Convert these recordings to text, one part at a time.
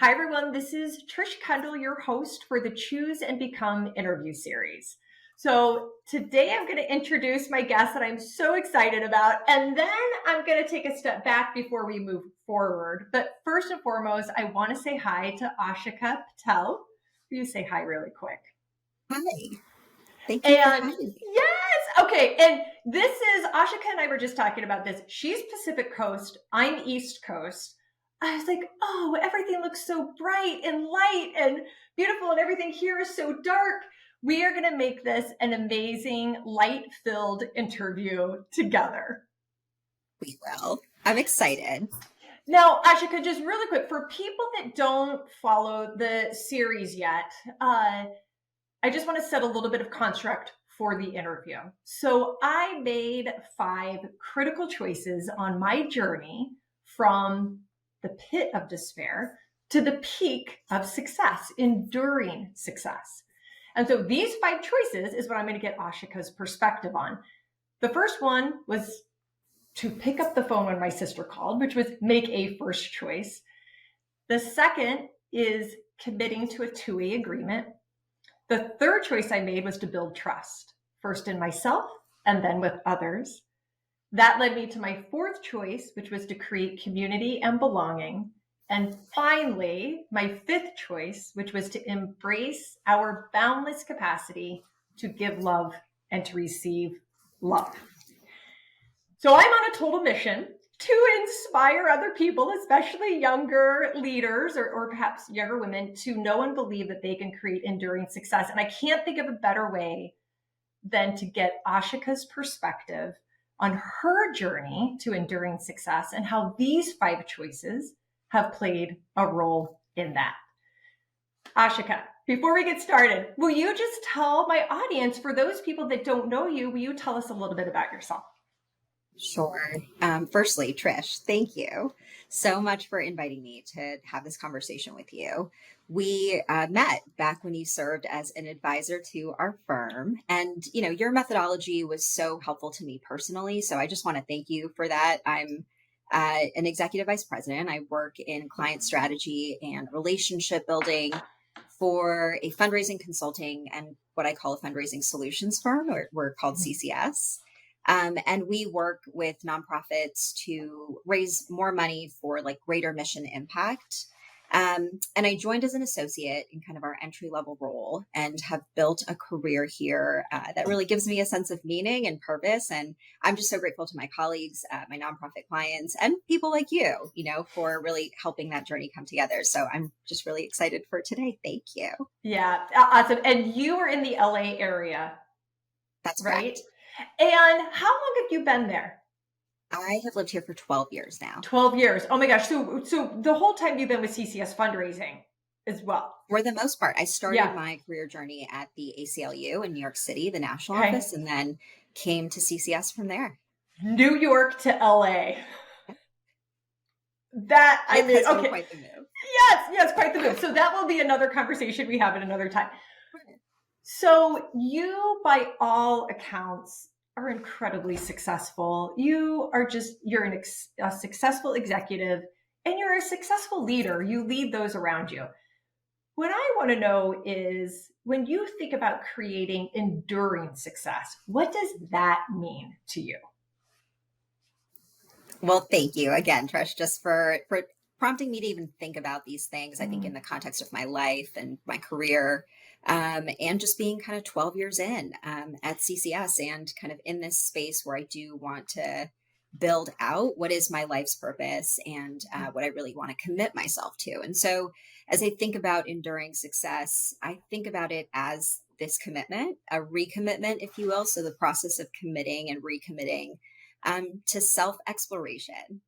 Hi, everyone. This is Trish Kendall, your host for the Choose and Become interview series. So today I'm going to introduce my guest that I'm so excited about, and then I'm going to take a step back before we move forward. But first and foremost, I want to say hi to Aashika Patel. Will you say hi really quick? Hi, thank you for And having me. yes, okay. And this is Aashika and I were just talking about this. She's Pacific Coast, I'm East Coast. I was like, oh, everything looks so bright and light and beautiful, and everything here is so dark. We are going to make this an amazing, light filled interview together. We will. I'm excited. Now, Ashika, just really quick for people that don't follow the series yet, I just want to set a little bit of construct for the interview. So I made 5 critical choices on my journey from the pit of despair to the peak of success, enduring success. And so these 5 choices is what I'm going to get Ashika's perspective on. The first one was to pick up the phone when my sister called, which was make a first choice. The second is committing to a two-way agreement. The third choice I made was to build trust, first in myself and then with others. That led me to my fourth choice, which was to create community and belonging. And finally, my fifth choice, which was to embrace our boundless capacity to give love and to receive love. So I'm on a total mission to inspire other people, especially younger leaders or perhaps younger women, to know and believe that they can create enduring success. And I can't think of a better way than to get Aashika's perspective on her journey to enduring success and how these 5 choices have played a role in that. Aashika, before we get started, will you just tell my audience, for those people that don't know you, will you tell us a little bit about yourself? Sure. Firstly, Trish, thank you so much for inviting me to have this conversation with you. We met back when you served as an advisor to our firm, and your methodology was so helpful to me personally. So I just want to thank you for that. I'm an executive vice president. I work in client strategy and relationship building for a fundraising consulting and what I call a fundraising solutions firm, or we're called CCS. And we work with nonprofits to raise more money for like greater mission impact. And I joined as an associate in kind of our entry level role and have built a career here that really gives me a sense of meaning and purpose. And I'm just so grateful to my colleagues, my nonprofit clients, and people like you, for really helping that journey come together. So I'm just really excited for today. Thank you. Yeah, awesome. And you are in the LA area, That's right? correct. And how long have you been there? I have lived here for 12 years now. 12 years. Oh my gosh. So the whole time you've been with CCS fundraising as well. For the most part, I started Yeah. my career journey at the ACLU in New York City, the national Okay. office, and then came to CCS from there. New York to LA. That, I It mean, has been okay. quite the move. Yes, quite the move. So that will be another conversation we have at another time. So you, by all accounts, are incredibly successful. You're a successful executive and you're a successful leader. You lead those around you. What I want to know is when you think about creating enduring success, what does that mean to you? Well, thank you again, Trish, just for prompting me to even think about these things. I think in Mm. the context of my life and my career, and just being kind of 12 years in at CCS and kind of in this space where I do want to build out what is my life's purpose and what I really want to commit myself to. And so, as I think about enduring success, I think about it as this commitment, a recommitment, if you will. So the process of committing and recommitting to self exploration,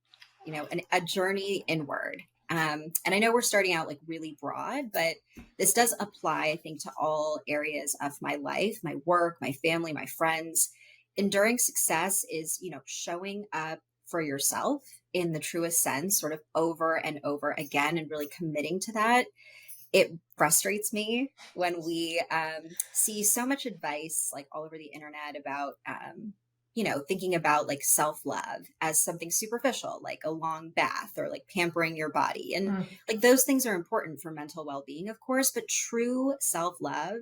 a journey inward. And I know we're starting out like really broad, but this does apply, I think, to all areas of my life, my work, my family, my friends. Enduring success is, showing up for yourself in the truest sense, sort of over and over again, and really committing to that. It frustrates me when we see so much advice like all over the internet about thinking about like self love as something superficial, like a long bath or like pampering your body. And Mm. like those things are important for mental well being, of course, but true self love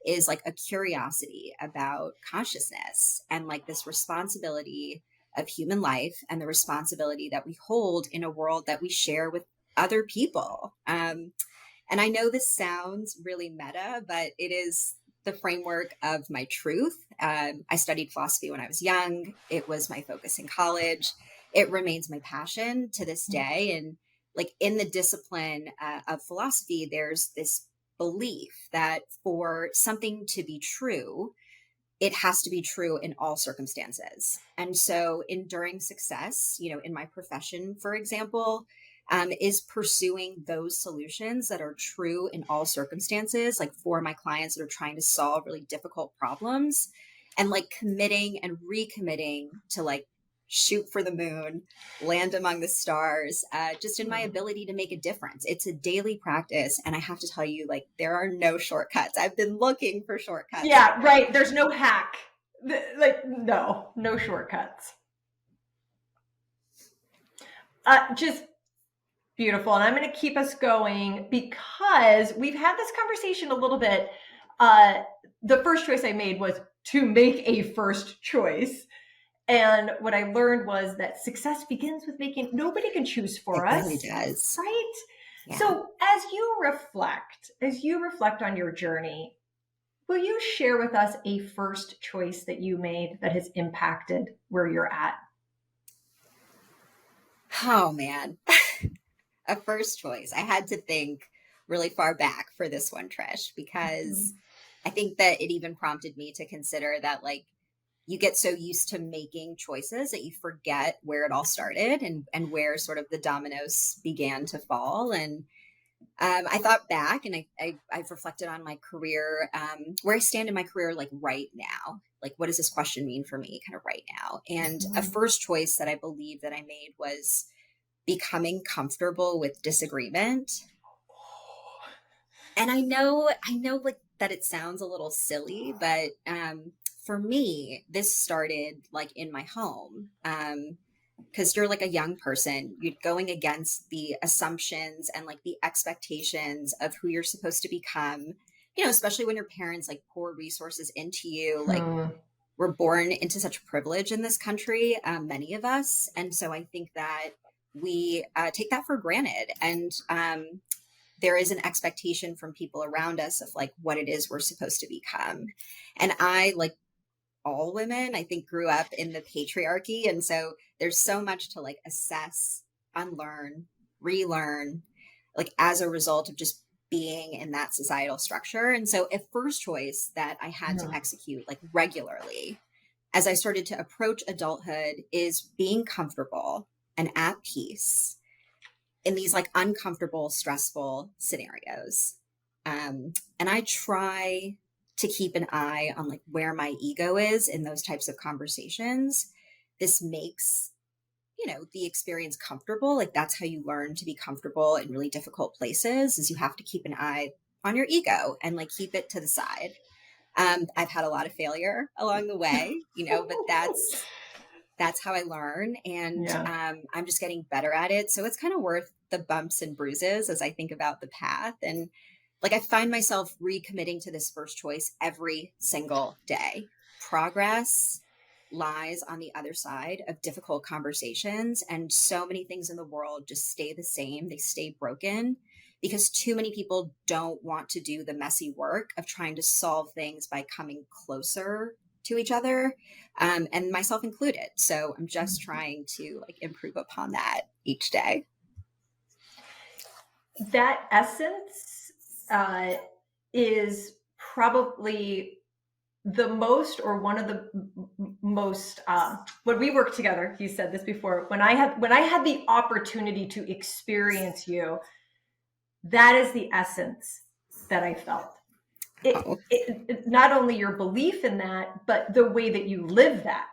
is like a curiosity about consciousness and like this responsibility of human life and the responsibility that we hold in a world that we share with other people. And I know this sounds really meta, but it is the framework of my truth. I studied philosophy when I was young. It was my focus in college. It remains my passion to this day. And like in the discipline of philosophy, there's this belief that for something to be true, it has to be true in all circumstances. And so enduring success, in my profession, for example, is pursuing those solutions that are true in all circumstances, like for my clients that are trying to solve really difficult problems and like committing and recommitting to like shoot for the moon, land among the stars, just in my Mm. ability to make a difference. It's a daily practice. And I have to tell you, like, there are no shortcuts. I've been looking for shortcuts. Yeah, right. There's no hack. Like, no shortcuts. Just beautiful. And I'm going to keep us going because we've had this conversation a little bit. The first choice I made was to make a first choice. And what I learned was that success begins with making, nobody can choose It for really us, does. right? Yeah. So as you reflect on your journey, will you share with us a first choice that you made that has impacted where you're at? Oh, man. A first choice. I had to think really far back for this one, Trish, because I think that it even prompted me to consider that, like, you get so used to making choices that you forget where it all started and where sort of the dominoes began to fall. And I thought back and I've reflected on my career, where I stand in my career, like right now. Like, what does this question mean for me kind of right now? And a Mhm. first choice that I believe that I made was becoming comfortable with disagreement. And I know like that it sounds a little silly, but for me, this started like in my home. Because you're like a young person, you're going against the assumptions and like the expectations of who you're supposed to become, especially when your parents like pour resources into you. Like, Hmm. we're born into such privilege in this country, many of us. And so I think that we take that for granted. And there is an expectation from people around us of like what it is we're supposed to become. And I, like all women, I think, grew up in the patriarchy. And so there's so much to like assess, unlearn, relearn, like as a result of just being in that societal structure. And so a first choice that I had to Hmm. execute like regularly as I started to approach adulthood is being comfortable and at peace in these like uncomfortable, stressful scenarios. And I try to keep an eye on like where my ego is in those types of conversations. This makes, the experience comfortable. Like that's how you learn to be comfortable in really difficult places is you have to keep an eye on your ego and like keep it to the side. I've had a lot of failure along the way, but that's how I learn. And Yeah. I'm just getting better at it. So it's kind of worth the bumps and bruises as I think about the path. And like I find myself recommitting to this first choice every single day. Progress lies on the other side of difficult conversations. And so many things in the world just stay the same, they stay broken because too many people don't want to do the messy work of trying to solve things by coming closer to each other, and myself included. So I'm just trying to like improve upon that each day. That essence uh, is probably the most or one of the most when we worked together, you said this before, when I had the opportunity to experience you, that is the essence that I felt. Oh, Not only your belief in that, but the way that you live that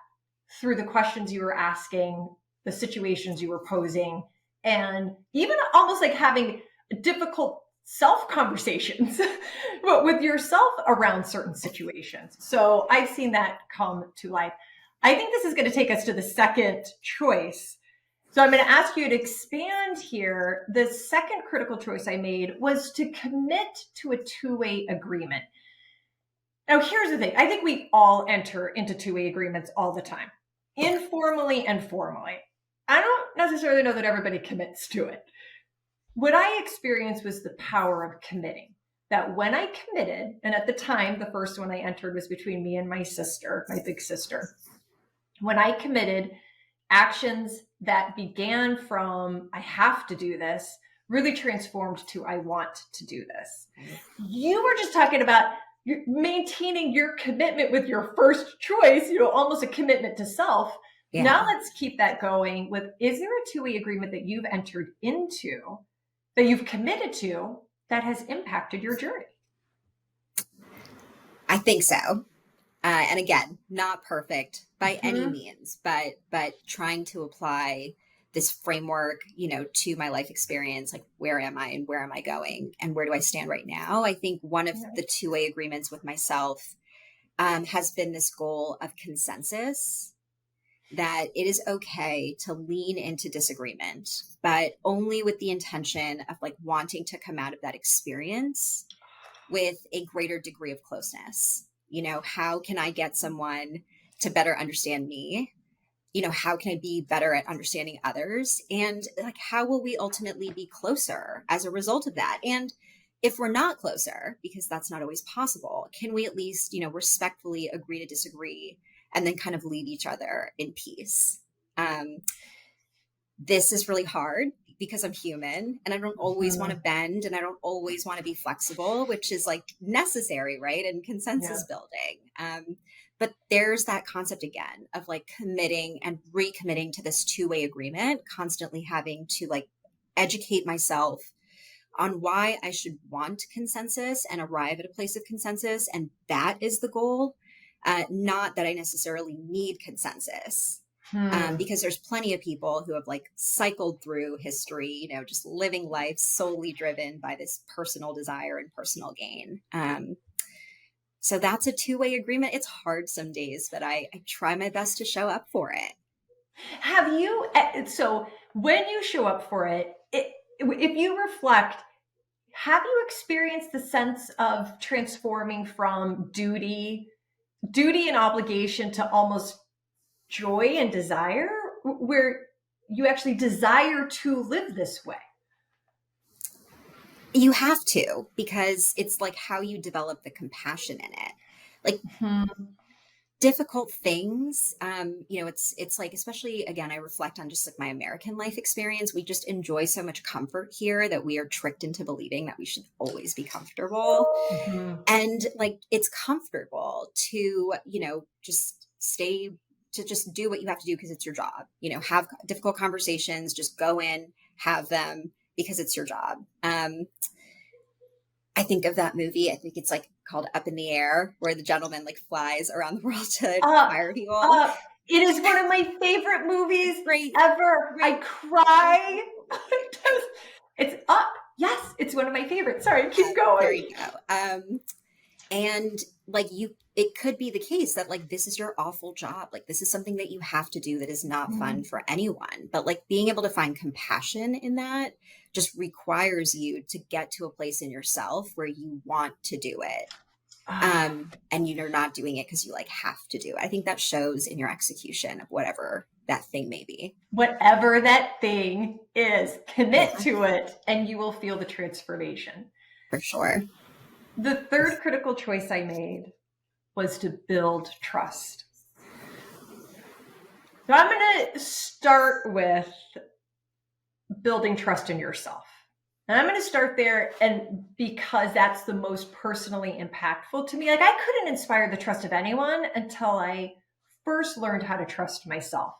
through the questions you were asking, the situations you were posing, and even almost like having difficult self conversations but with yourself around certain situations. So I've seen that come to life. I think this is going to take us to the second choice. So I'm going to ask you to expand here. The second critical choice I made was to commit to a two-way agreement. Now, here's the thing. I think we all enter into two-way agreements all the time, informally and formally. I don't necessarily know that everybody commits to it. What I experienced was the power of committing. That when I committed, and at the time, the first one I entered was between me and my sister, my big sister. When I committed, actions that began from, I have to do this, really transformed to, I want to do this. You were just talking about you're maintaining your commitment with your first choice, almost a commitment to self. Yeah. Now let's keep that going with, is there a two-way agreement that you've entered into, that you've committed to, that has impacted your journey? I think so. And again, not perfect by any means, but trying to apply this framework, to my life experience, like where am I and where am I going and where do I stand right now? I think one of the two-way agreements with myself has been this goal of consensus, that it is okay to lean into disagreement, but only with the intention of like wanting to come out of that experience with a greater degree of closeness. How can I get someone to better understand me? How can I be better at understanding others? And like, how will we ultimately be closer as a result of that? And if we're not closer, because that's not always possible, can we at least, respectfully agree to disagree and then kind of leave each other in peace? This is really hard because I'm human and I don't always want to bend and I don't always want to be flexible, which is like necessary, right? And consensus building. But there's that concept again of like committing and recommitting to this two-way agreement, constantly having to like educate myself on why I should want consensus and arrive at a place of consensus. And that is the goal. Not that I necessarily need consensus. Because there's plenty of people who have like cycled through history, just living life solely driven by this personal desire and personal gain. So that's a two-way agreement. It's hard some days, but I try my best to show up for it. So when you show up for it, if you reflect, have you experienced the sense of transforming from duty and obligation to almost joy and desire, where you actually desire to live this way? You have to, because it's like how you develop the compassion in it. Like difficult things, it's like, especially again, I reflect on just like my American life experience. We just enjoy so much comfort here that we are tricked into believing that we should always be comfortable. And like, it's comfortable to, just just do what you have to do because it's your job, have difficult conversations, just go in, have them because it's your job. I think of that movie. I think it's like called Up in the Air, where the gentleman like flies around the world to fire people. It is one of my favorite movies ever. I cry. It's Up. Yes, it's one of my favorites. Sorry, keep going. There you go. And like it could be the case that like, this is your awful job. Like, this is something that you have to do that is not fun for anyone. But like, being able to find compassion in that just requires you to get to a place in yourself where you want to do it. And you're not doing it because you like have to do it. I think that shows in your execution of whatever that thing may be. Whatever that thing is, commit to it and you will feel the transformation. For sure. The third critical choice I made was to build trust. So I'm going to start with building trust in yourself. And I'm going to start there, and because that's the most personally impactful to me. Like, I couldn't inspire the trust of anyone until I first learned how to trust myself.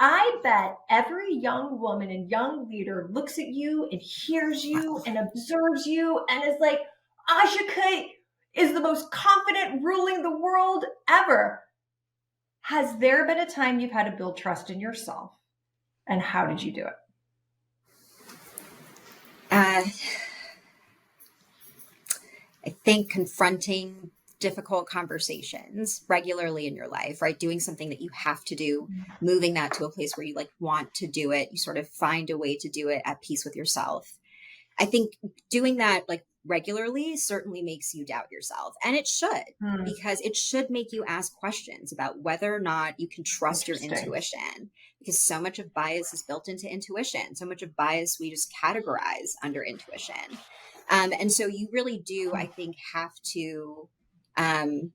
I bet every young woman and young leader looks at you and hears you and observes you and is like, Aashika is the most confident ruling the world ever. Has there been a time you've had to build trust in yourself? And how did you do it? I think confronting difficult conversations regularly in your life, right? Doing something that you have to do, moving that to a place where you like want to do it, you sort of find a way to do it at peace with yourself. I think doing that like regularly certainly makes you doubt yourself. And it should, Hmm, because it should make you ask questions about whether or not you can trust your interesting. intuition. Because so much of bias is built into intuition. So much of bias we just categorize under intuition. And so you really do, I think, have to um,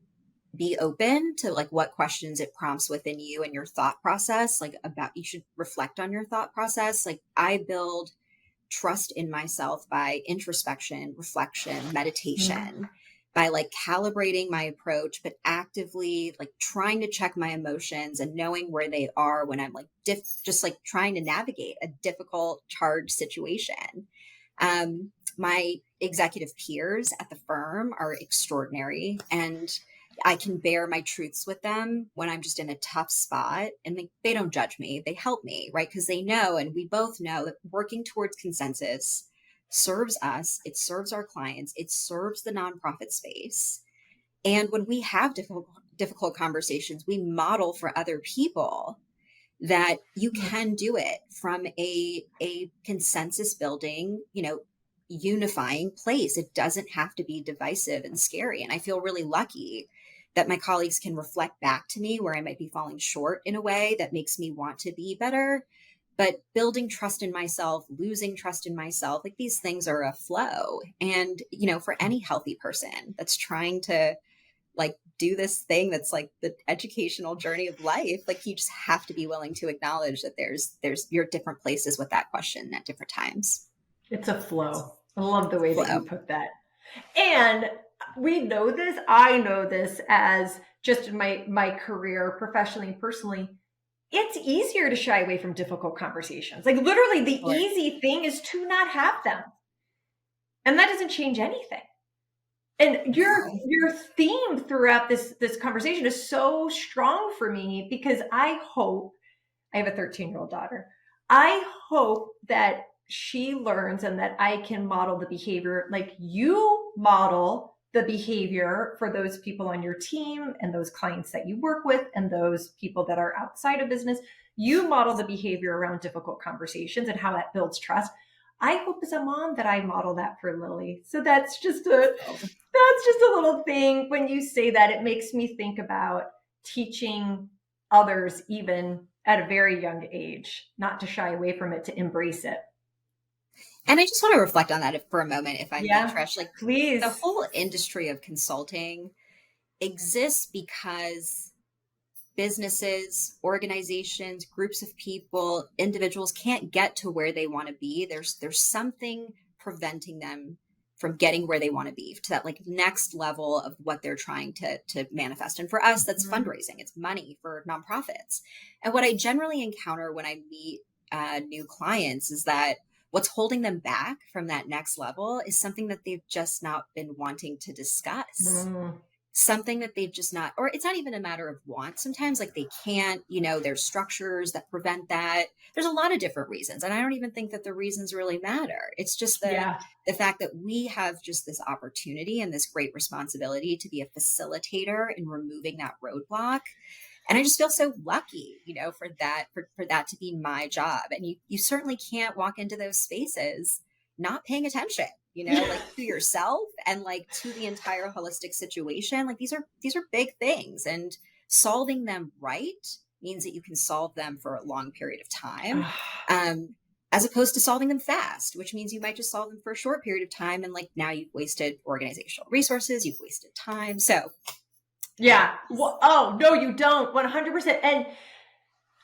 be open to like what questions it prompts within you and your thought process. Like about, you should reflect on your thought process. Like I build trust in myself by introspection, reflection, Hmm. meditation, by like calibrating my approach, but actively like trying to check my emotions and knowing where they are when I'm like just like trying to navigate a difficult, charged situation. My executive peers at the firm are extraordinary, and I can bear my truths with them when I'm just in a tough spot, and they don't judge me. They help me, right? Because they know, and we both know that working towards consensus serves us, it serves our clients, it serves the nonprofit space. And when we have difficult conversations, we model for other people that you Hmm. can do it from a consensus building, unifying place. It doesn't have to be divisive and scary. And I feel really lucky that my colleagues can reflect back to me where I might be falling short in a way that makes me want to be better. But building trust in myself, losing trust in myself, like these things are a flow. And, for any healthy person that's trying to like do this thing that's like the educational journey of life, like you just have to be willing to acknowledge that there's you're at different places with that question at different times. It's a flow. I love the way that you Flow. put that. And we know this. I know this as just in my career, professionally and personally. It's easier to shy away from difficult conversations. Like literally, the Or easy thing is to not have them, and that doesn't change anything. And no. your theme throughout this conversation is so strong for me because I hope I have a 13-year-old daughter. I hope that she learns and that I can model the behavior like you model the behavior for those people on your team and those clients that you work with and those people that are outside of business. You model the behavior around difficult conversations and how that builds trust. I hope as a mom that I model that for Lily. So that's just a little thing. When you say that, it makes me think about teaching others, even at a very young age, not to shy away from it, to embrace it. And I just want to reflect on that for a moment, if I may, Yeah, Trish. Like the please. whole industry of consulting exists because businesses, organizations, groups of people, individuals can't get to where they want to be. There's something preventing them from getting where they want to be, to that like next level of what they're trying to manifest. And for us, that's Mhm. fundraising. It's money for nonprofits. And what I generally encounter when I meet new clients is that what's holding them back from that next level is something that they've just not been wanting to discuss, Mm, something that they've just not, or it's not even a matter of want. Sometimes like they can't, there's structures that prevent that. There's a lot of different reasons. And I don't even think that the reasons really matter. It's just yeah. the fact that we have just this opportunity and this great responsibility to be a facilitator in removing that roadblock. And I just feel so lucky, for that to be my job. And you certainly can't walk into those spaces not paying attention, like to yourself and like to the entire holistic situation. Like these are big things, and solving them right means that you can solve them for a long period of time. Um, as opposed to solving them fast, which means you might just solve them for a short period of time. And like now you've wasted organizational resources, you've wasted time. So Yeah. anyways, Well, oh, no, you don't. 100%. And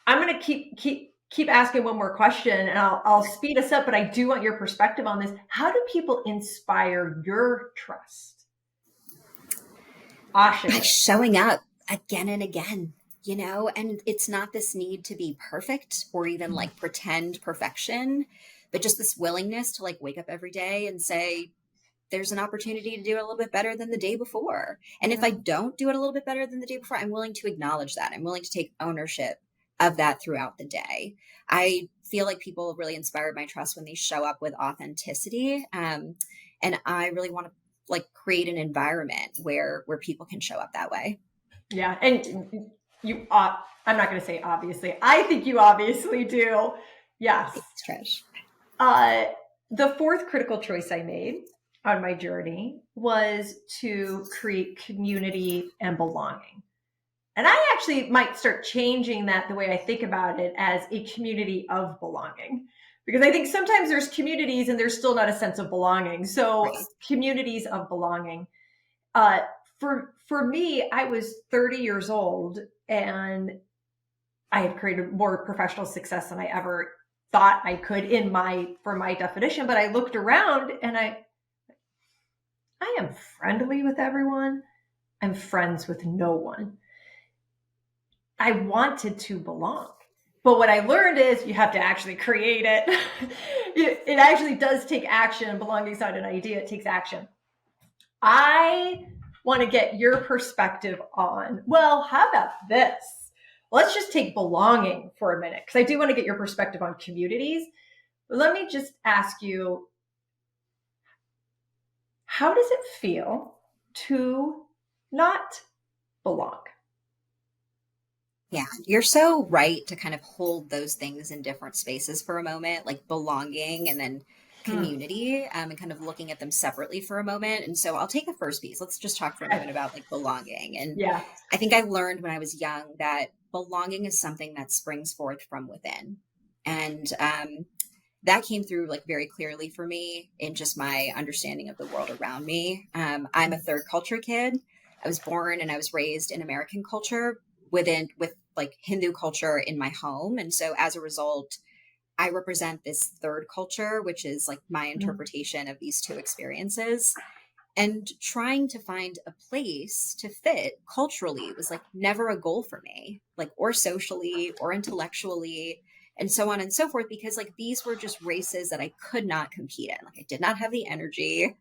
I'm going to keep asking one more question and I'll speed us up, but I do want your perspective on this. How do people inspire your trust? by Ashika. showing up again and again, and it's not this need to be perfect or even like pretend perfection, but just this willingness to like wake up every day and say, there's an opportunity to do it a little bit better than the day before. And if I Yeah. don't do it a little bit better than the day before, I'm willing to acknowledge that. I'm willing to take ownership of that throughout the day. I feel like people really inspire my trust when they show up with authenticity. And I really want to like create an environment where people can show up that way. Yeah. And you, I'm not going to say obviously. I think you obviously do. Yes. Thanks, Trish. Uh, the fourth critical choice I made on my journey was to create community and belonging. And I actually might start changing that the way I think about it as a community of belonging. Because I think sometimes there's communities and there's still not a sense of belonging. So Right. communities of belonging. Uh, for me, I was 30 years old and I had created more professional success than I ever thought I could for my definition. But I looked around and I am friendly with everyone. I'm friends with no one. I wanted to belong. But what I learned is you have to actually create it. It actually does take action. Belonging is not an idea, it takes action. I want to get your perspective on, well, how about this? Let's just take belonging for a minute, because I do want to get your perspective on communities. But let me just ask you, how does it feel to not belong? Yeah, you're so right to kind of hold those things in different spaces for a moment, like belonging and then Hmm. community, and kind of looking at them separately for a moment. And so I'll take the first piece. Let's just talk for a moment about like belonging. And Yeah. I think I learned when I was young that belonging is something that springs forth from within. And that came through like very clearly for me in just my understanding of the world around me. I'm a third culture kid. I was born and I was raised in American culture with like Hindu culture in my home. And so as a result, I represent this third culture, which is like my interpretation of these two experiences. And trying to find a place to fit culturally was like never a goal for me, like, or socially or intellectually, and so on and so forth, because like these were just races that I could not compete in. Like, I did not have the energy.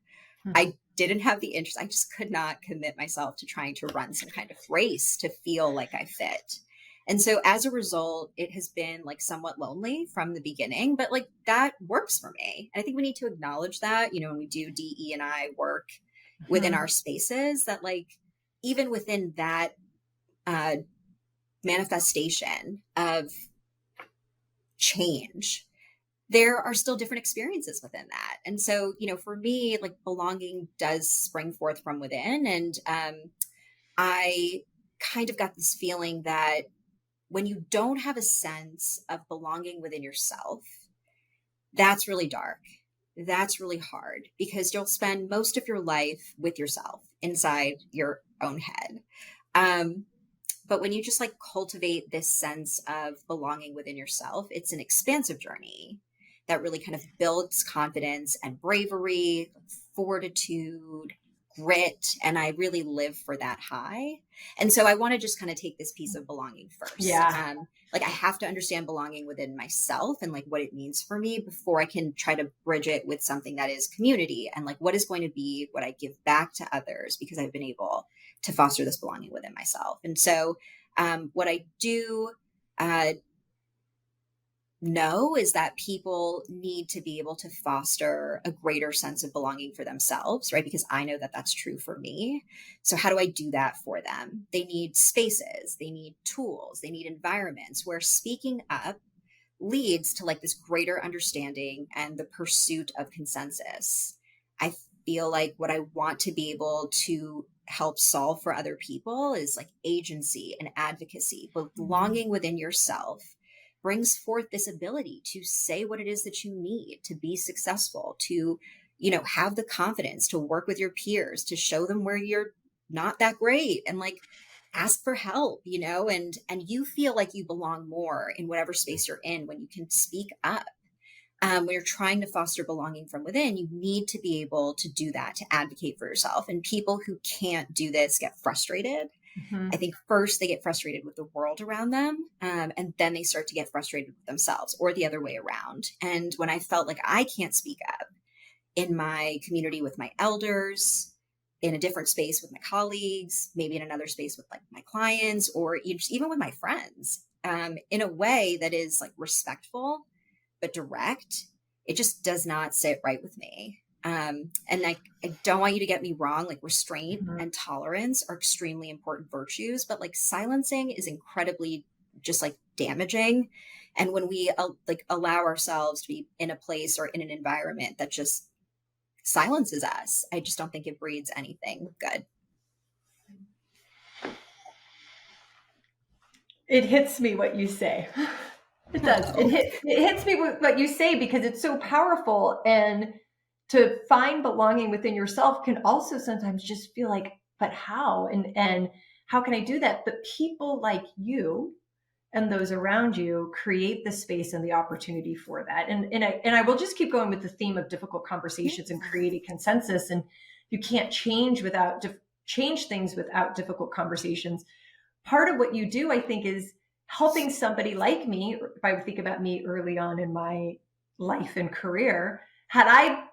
I didn't have the interest. I just could not commit myself to trying to run some kind of race to feel like I fit. And so as a result, it has been like somewhat lonely from the beginning, but like that works for me. And I think we need to acknowledge that, when we do DE and I work within Hmm. our spaces, that like even within that uh, manifestation of change, there are still different experiences within that. And so, for me, like belonging does spring forth from within. And I kind of got this feeling that when you don't have a sense of belonging within yourself, that's really dark. That's really hard because you'll spend most of your life with yourself inside your own head. Um, but when you just like cultivate this sense of belonging within yourself, it's an expansive journey that really kind of builds confidence and bravery, fortitude, grit. And I really live for that high. And so I want to just kind of take this piece of belonging first. Yeah. Like, I have to understand belonging within myself and like what it means for me before I can try to bridge it with something that is community and like what is going to be what I give back to others because I've been able to foster this belonging within myself. And so, what I do uh, know is that people need to be able to foster a greater sense of belonging for themselves, right? Because I know that that's true for me. So, how do I do that for them? They need spaces, they need tools, they need environments where speaking up leads to like this greater understanding and the pursuit of consensus. I feel like what I want to be able to help solve for other people is like agency and advocacy, but Mhm. belonging within yourself brings forth this ability to say what it is that you need to be successful, to, have the confidence to work with your peers, to show them where you're not that great and like ask for help, and you feel like you belong more in whatever space you're in when you can speak up. When you're trying to foster belonging from within, you need to be able to do that, to advocate for yourself. And people who can't do this get frustrated. I Mhm. think first they get frustrated with the world around them, and then they start to get frustrated with themselves, or the other way around. And when I felt like I can't speak up in my community with my elders, in a different space with my colleagues, maybe in another space with like my clients, or even with my friends, in a way that is like respectful but direct, it just does not sit right with me. And I don't want you to get me wrong, like restraint Mhm. and tolerance are extremely important virtues, but like silencing is incredibly just like damaging. And when we like allow ourselves to be in a place or in an environment that just silences us, I just don't think it breeds anything good. It hits me what you say. It does. Oh, It hits me with what you say because it's so powerful, and to find belonging within yourself can also sometimes just feel like, but how? And how can I do that? But people like you and those around you create the space and the opportunity for that. And I will just keep going with the theme of difficult yeah. conversations and creating consensus. And you can't change things without difficult conversations. Part of what you do, I think, is helping somebody like me. If I think about me early on in my life and career, had I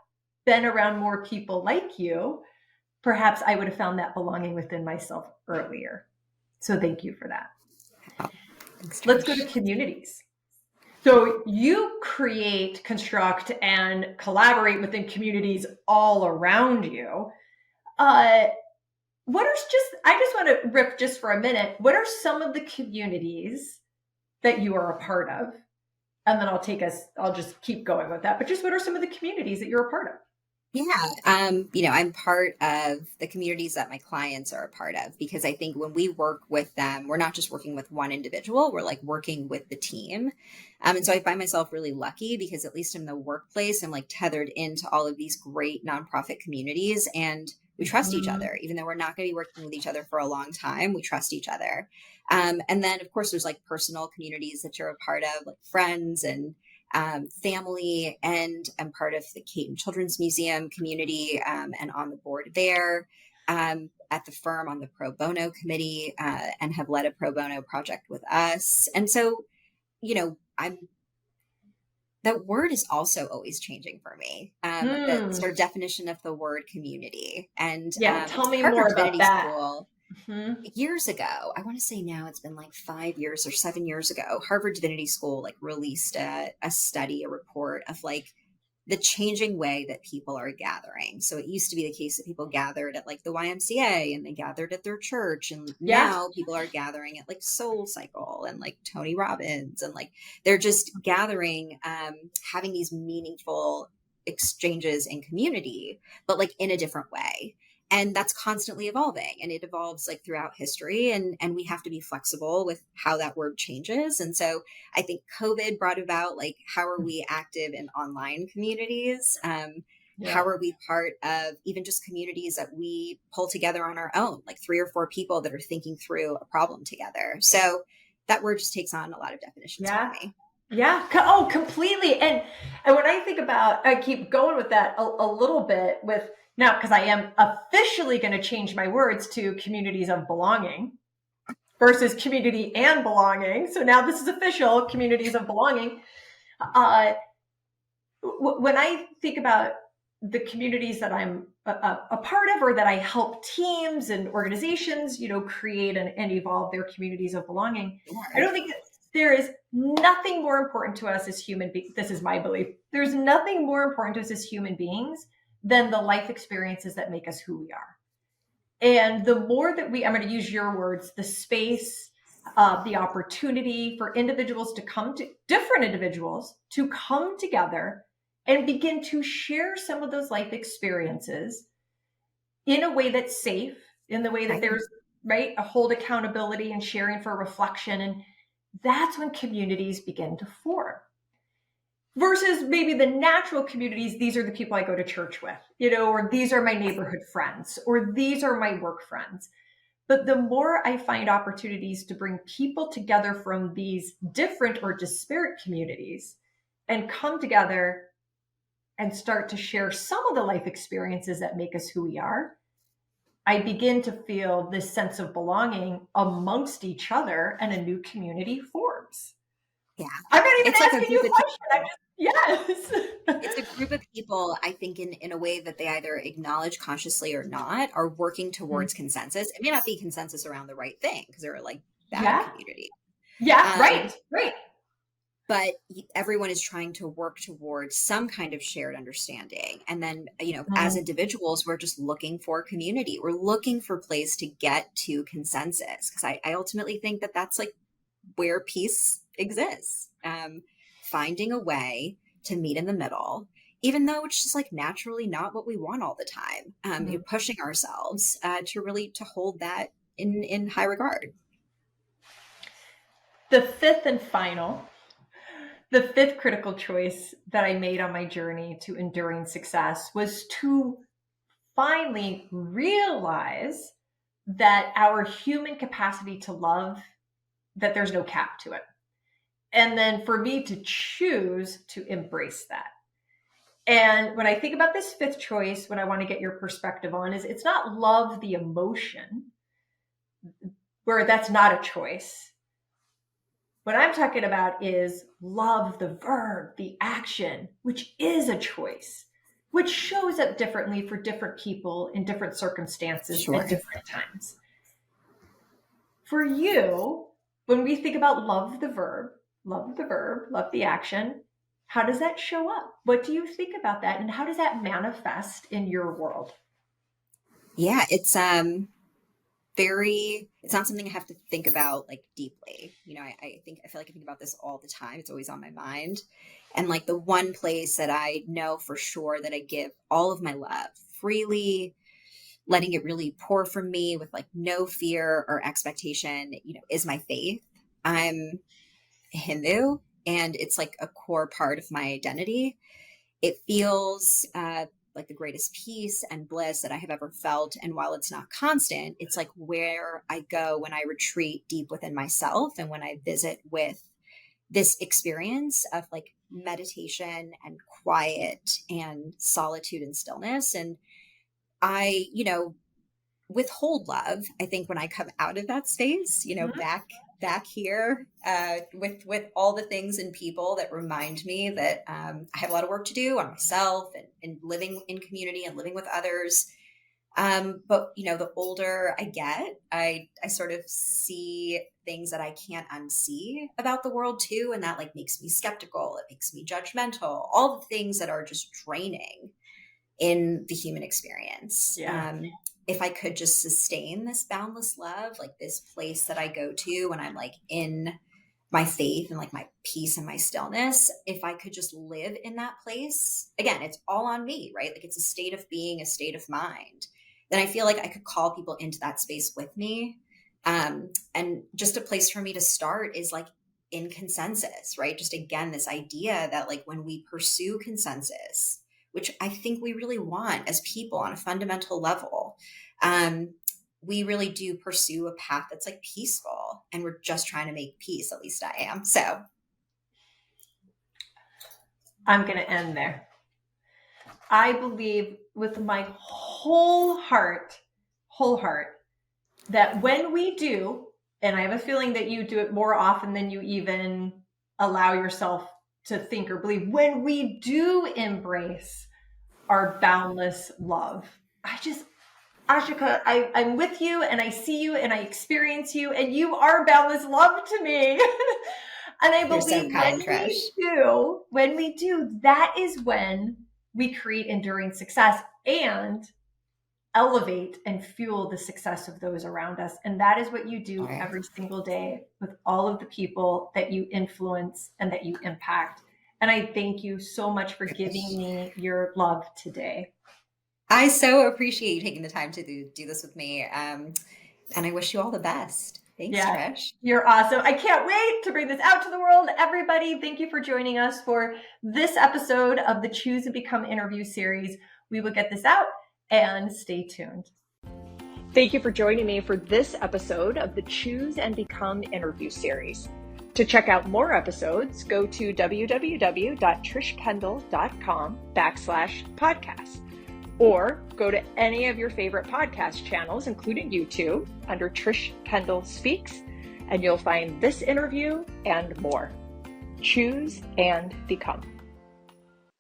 been around more people like you, perhaps I would have found that belonging within myself earlier. So thank you for that. Oh, thanks, Let's go to Trish. communities. So you create, construct, and collaborate within communities all around you. Uh, I just want to rip just for a minute. What are some of the communities that you are a part of? And then I'll just keep going with that. But just what are some of the communities that you're a part of? Yeah, I'm part of the communities that my clients are a part of because I think when we work with them, we're not just working with one individual, we're like working with the team. And so I find myself really lucky because at least in the workplace, I'm like tethered into all of these great nonprofit communities and we trust each Mhm. other, even though we're not going to be working with each other for a long time. We trust each other. And then, of course, there's like personal communities that you're a part of, like friends and family, and I'm part of the Caton Children's Museum community and on the board there. At the firm on the pro bono committee and have led a pro bono project with us. And so, I'm that word is also always changing for me. That Hmm. sort of definition of the word community. And Yeah, tell me more Harvard about Divinity that. School Mhm. years ago, I want to say now it's been like 5 years or 7 years ago, Harvard Divinity School like released a study, a report of like the changing way that people are gathering. So it used to be the case that people gathered at like the YMCA and they gathered at their church. And Yeah. now people are gathering at like Soul Cycle and like Tony Robbins. And like they're just gathering, having these meaningful exchanges in community, but like in a different way. And that's constantly evolving and it evolves like throughout history. And we have to be flexible with how that word changes. And so I think COVID brought about like how are we active in online communities? How Yeah. are we part of even just communities that we pull together on our own, like 3 or 4 people that are thinking through a problem together? So that word just takes on a lot of definitions for Yeah. me. Yeah. Oh, completely. And when I think about, I keep going with that a little bit with now because I am officially going to change my words to communities of belonging versus community and belonging. So now this is official, communities of belonging. Uh, when I think about the communities that I'm a part of or that I help teams and organizations, create and evolve their communities of belonging, I Sure. don't think that there is nothing more important to us as human beings. This is my belief. There's nothing more important to us as human beings than the life experiences that make us who we are. And the more that I'm going to use your words, the space, the opportunity for different individuals to come together and begin to share some of those life experiences in a way that's safe, in the way that Right. there's, right, a hold accountability and sharing for reflection. And that's when communities begin to form versus maybe the natural communities. These are the people I go to church with, or these are my neighborhood friends, or these are my work friends. But the more I find opportunities to bring people together from these different or disparate communities and come together and start to share some of the life experiences that make us who we are, I begin to feel this sense of belonging amongst each other and a new community forms. Yeah. I'm not even It's like a asking you group a of question. people. Yes. It's a group of people, I think, in a way that they either acknowledge consciously or not, are working towards consensus. It may not be consensus around the right thing because there are like bad Yeah. communities. Yeah. Um, Right. Right. but everyone is trying to work towards some kind of shared understanding. And then, as Mm, individuals, we're just looking for community. We're looking for a place to get to consensus. Because I ultimately think that that's like where peace exists. Finding a way to meet in the middle, even though it's just like naturally not what we want all the time. mm. Pushing ourselves to hold that in high regard. The fifth and final, the fifth critical choice that I made on my journey to enduring success was to finally realize that our human capacity to love, that there's no cap to it. And then for me to choose to embrace that. And when I think about this fifth choice, what I want to get your perspective on is it's not love the emotion, where that's not a choice. What I'm talking about is love the verb, the action, which is a choice, which shows up differently for different people in different circumstances Sure. at different times. For you, when we think about love the verb, love the action, how does that show up? What do you think about that? And how does that manifest in your world? Yeah, it's it's not something I have to think about like deeply. I feel like I think about this all the time. It's always on my mind. And like the one place that I know for sure that I give all of my love freely, letting it really pour from me with like no fear or expectation, is my faith. I'm Hindu, and it's like a core part of my identity. It feels like the greatest peace and bliss that I have ever felt. And while it's not constant, it's like where I go when I retreat deep within myself and when I visit with this experience of like meditation and quiet and solitude and stillness. And I, withhold love. I think when I come out of that space, Mhm. back here with all the things and people that remind me that I have a lot of work to do on myself and living in community and living with others. But the older I get, I sort of see things that I can't unsee about the world too, and that like makes me skeptical. It makes me judgmental. All the things that are just draining in the human experience. Yeah. If I could just sustain this boundless love, like this place that I go to when I'm like in my faith and like my peace and my stillness, if I could just live in that place, again, it's all on me, right? Like it's a state of being, a state of mind. Then I feel like I could call people into that space with me. And just a place for me to start is like in consensus, right? Just again, this idea that like when we pursue consensus, which I think we really want as people on a fundamental level, um, we really do pursue a path that's like peaceful, and we're just trying to make peace. At least I am. So I'm going to end there. I believe with my whole heart, that when we do, and I have a feeling that you do it more often than you even allow yourself to think or believe, when we do embrace our boundless love, Aashika, I'm with you and I see you and I experience you and you are boundless love to me. And I you're so believe kind, Trish. when we do, that is when we create enduring success and elevate and fuel the success of those around us. And that is what you All do right. every single day with all of the people that you influence and that you impact. And I thank you so much for giving me your love today. I so appreciate you taking the time to do this with me. And I wish you all the best. Thanks, Yeah, Trish. you're awesome. I can't wait to bring this out to the world. Everybody, thank you for joining us for this episode of the Choose and Become interview series. We will get this out and stay tuned. Thank you for joining me for this episode of the Choose and Become interview series. To check out more episodes, go to www.trishkendall.com/podcast. Or go to any of your favorite podcast channels, including YouTube, under Trish Kendall Speaks, and you'll find this interview and more. Choose and become.